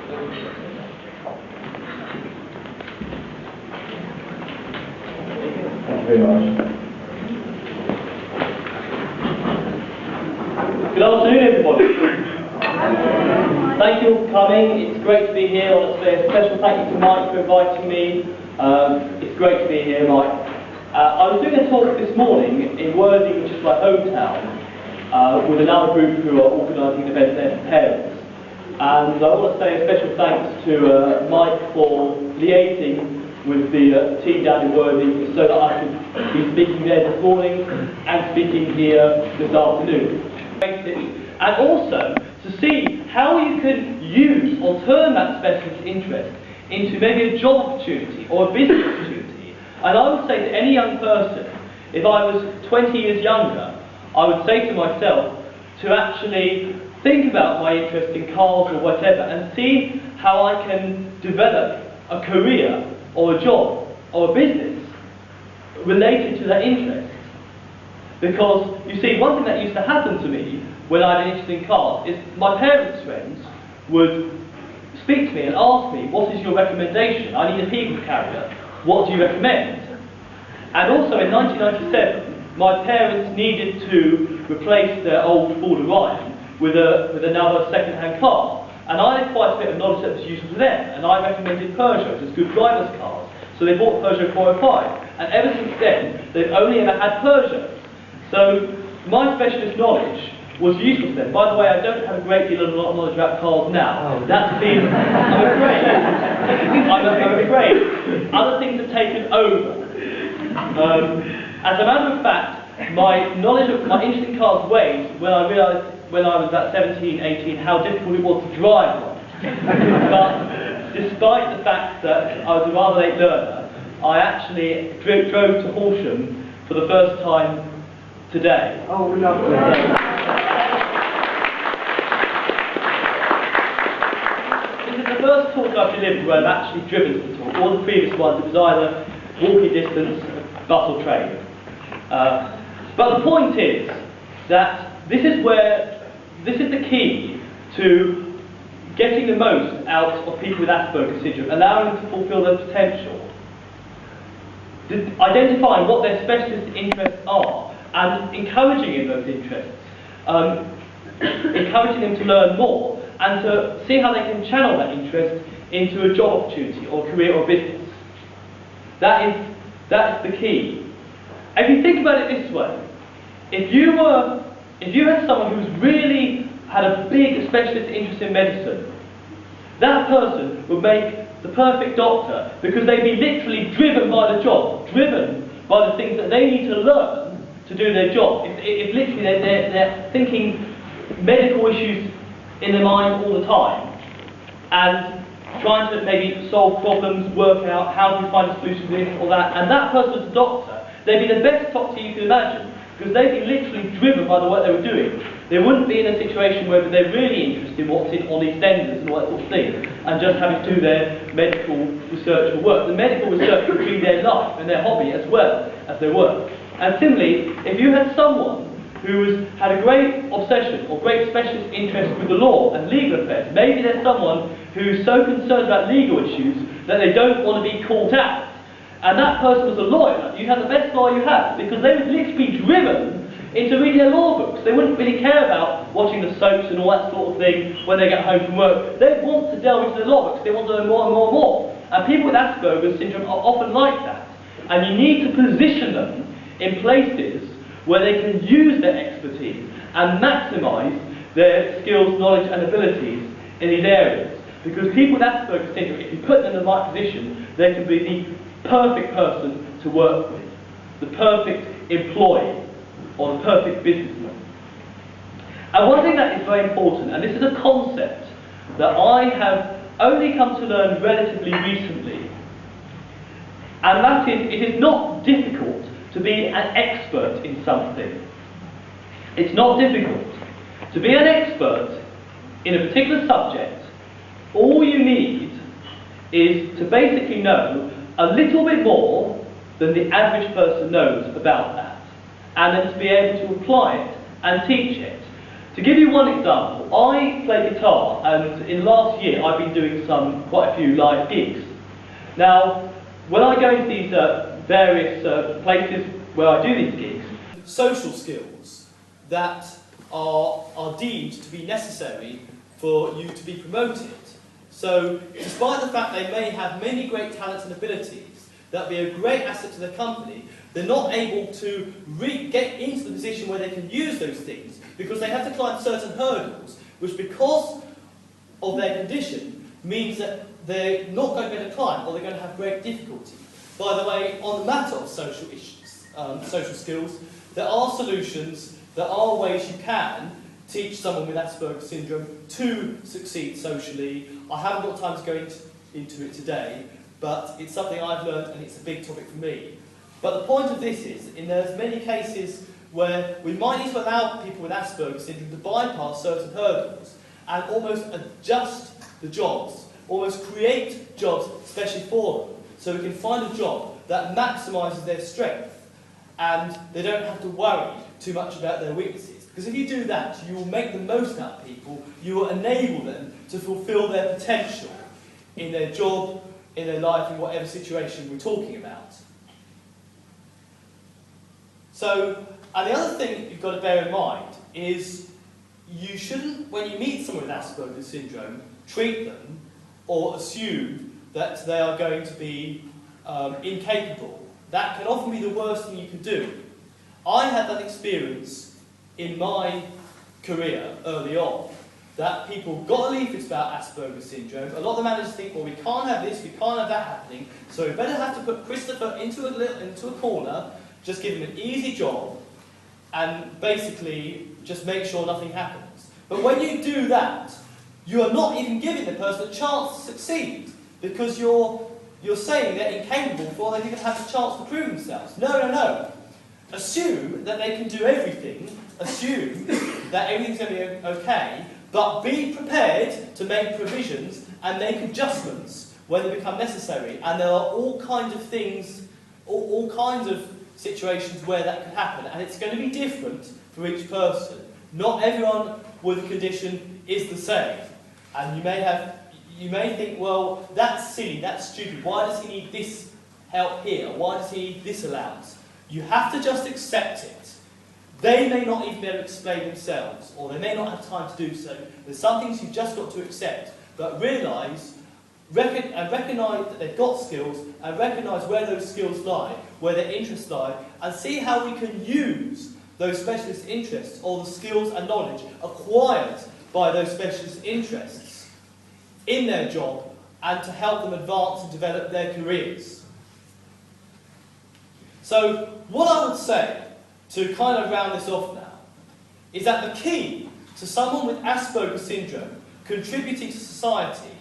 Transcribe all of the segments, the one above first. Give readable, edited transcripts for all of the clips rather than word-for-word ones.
Thank you very much. Good afternoon, everybody. Thank you all for coming. It's great to be here. Honestly, a special thank you to Mike for inviting me. It's great to be here, Mike. I was doing a talk this morning in Worthing, which is my hometown, with another group who are organising an event there for parents. And I want to say a special thanks to Mike for liaising with the team down in Worthing so that I could be speaking there this morning and speaking here this afternoon. And also to see how you can use or turn that specialist interest into maybe a job opportunity or a business opportunity. And I would say to any young person, if I was 20 years younger, I would say to myself to actually think about my interest in cars or whatever and see how I can develop a career or a job or a business related to that interest. Because, you see, one thing that used to happen to me when I had an interest in cars is my parents' friends would speak to me and ask me, what is your recommendation? I need a people carrier. What do you recommend? And also in 1997, my parents needed to replace their old Ford Orion with another second-hand car. And I had quite a bit of knowledge that was useful to them. And I recommended Peugeots as good driver's cars. So they bought Peugeot 405. And ever since then, they've only ever had Peugeots. So my specialist knowledge was useful to them. By the way, I don't have a great deal of knowledge about cars now. That's been, I'm afraid, other things have taken over. As a matter of fact, my knowledge of my interest in cars waned when I realised when I was about 17, 18, how difficult it was to drive one. But despite the fact that I was a rather late learner, I actually drove to Horsham for the first time today. Oh, lovely. This is the first talk I've delivered where I've actually driven to the talk. All the previous ones, it was either walking distance, bus or train. But the point is that this is the key to getting the most out of people with Asperger Syndrome, allowing them to fulfil their potential. Identifying what their specialist interests are and encouraging in those interests, encouraging them to learn more and to see how they can channel that interest into a job opportunity or career or business. That's the key. If you think about it this way, if you had someone who's really had a big specialist interest in medicine, that person would make the perfect doctor because they'd be literally driven by the job, driven by the things that they need to learn to do their job. If literally they're thinking medical issues in their mind all the time and trying to maybe solve problems, work out how to find a solution to this or that, and that person was a doctor, they'd be the best doctor you can imagine because they'd be literally driven by the work they were doing. They wouldn't be in a situation where they're really interested in what's in on EastEnders and all that sort of thing and just having to do their medical research or work. The medical research would be their life and their hobby as well as their work. And similarly, if you had someone who had a great obsession or great specialist interest with the law and legal affairs, maybe there's someone who's so concerned about legal issues that they don't want to be caught out, and that person was a lawyer, you had the best lawyer you had, because they would literally be driven into reading their law books. They wouldn't really care about watching the soaps and all that sort of thing when they get home from work. They want to delve into their law books, they want to learn more and more and more. And people with Asperger's Syndrome are often like that. And you need to position them in places where they can use their expertise and maximise their skills, knowledge and abilities in these areas. Because people with Asperger's Syndrome, if you put them in the right position, they can be the perfect person to work with, the perfect employee, or the perfect businessman. And one thing that is very important, and this is a concept that I have only come to learn relatively recently, and that is, it is not difficult to be an expert in something. It's not difficult. To be an expert in a particular subject, all you need is to basically know a little bit more than the average person knows about that, and then to be able to apply it and teach it. To give you one example, I play guitar, and in the last year I've been doing quite a few live gigs. Now, when I go into these various places where I do these gigs, social skills that are deemed to be necessary for you to be promoted. So, despite the fact they may have many great talents and abilities that be a great asset to their company, they're not able to get into the position where they can use those things because they have to climb certain hurdles, which because of their condition means that they're not going to be able to climb or they're going to have great difficulty. By the way, on the matter of social issues, social skills, there are solutions, there are ways you can teach someone with Asperger's Syndrome to succeed socially. I haven't got time to go into it today, but it's something I've learned and it's a big topic for me. But the point of this is, there's many cases where we might need to allow people with Asperger's Syndrome to bypass certain hurdles and almost adjust the jobs, almost create jobs especially for them, so we can find a job that maximises their strength and they don't have to worry too much about their weaknesses. Because if you do that, you will make the most out of people, you will enable them to fulfil their potential in their job, in their life, in whatever situation we're talking about. So, and the other thing you've got to bear in mind is you shouldn't, when you meet someone with Asperger's Syndrome, treat them or assume that they are going to be incapable. That can often be the worst thing you can do. I had that experience in my career early on, that people got leaflets about Asperger's Syndrome. A lot of the managers think, well, we can't have this, we can't have that happening, so we better have to put Christopher into a corner, just give him an easy job, and basically just make sure nothing happens. But when you do that, you are not even giving the person a chance to succeed, because you're saying they're incapable before they even have the chance to prove themselves. No. Assume that they can do everything, assume that everything's going to be okay, but be prepared to make provisions and make adjustments when they become necessary. And there are all kinds of things, all kinds of situations where that can happen, and it's going to be different for each person. Not everyone with a condition is the same, and you may think, well, that's silly, that's stupid, why does he need this help here, why does he need this allowance? You have to just accept it. They may not even be able to explain themselves, or they may not have time to do so. There's some things you've just got to accept, but recognise that they've got skills, and recognise where those skills lie, where their interests lie, and see how we can use those specialist interests, or the skills and knowledge acquired by those specialist interests in their job, and to help them advance and develop their careers. So, what I would say, to kind of round this off now, is that the key to someone with Asperger's Syndrome contributing to society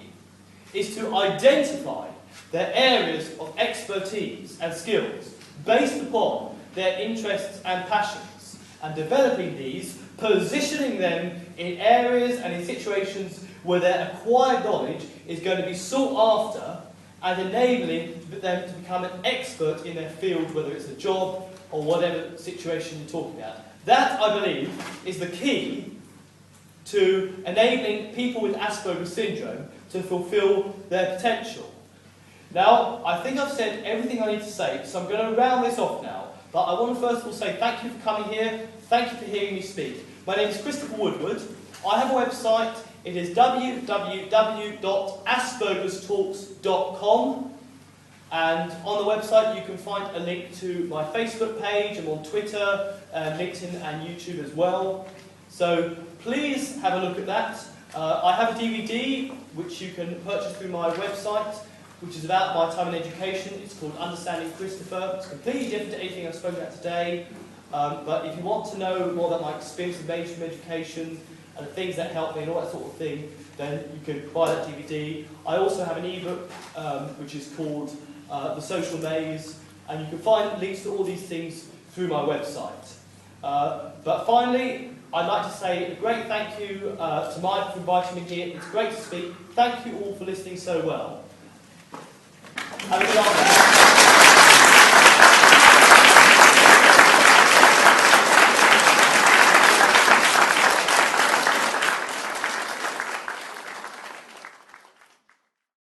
is to identify their areas of expertise and skills based upon their interests and passions, and developing these, positioning them in areas and in situations where their acquired knowledge is going to be sought after, and enabling them to become an expert in their field, whether it's a job or whatever situation you're talking about. That, I believe, is the key to enabling people with Asperger's Syndrome to fulfil their potential. Now, I think I've said everything I need to say, so I'm going to round this off now. But I want to first of all say thank you for coming here, thank you for hearing me speak. My name is Christopher Woodward. I have a website. It is www.aspergerstalks.com, and on the website you can find a link to my Facebook page. I'm on Twitter, LinkedIn and YouTube as well. So please have a look at that. I have a DVD which you can purchase through my website, which is about my time in education. It's called Understanding Christopher. It's completely different to anything I've spoken about today. But if you want to know more about my experience in mainstream education, and the things that help me and all that sort of thing, then you can buy that DVD. I also have an ebook which is called The Social Maze, and you can find links to all these things through my website. But finally, I'd like to say a great thank you to Mike for inviting me here. It's great to speak. Thank you all for listening so well. Have a good afternoon.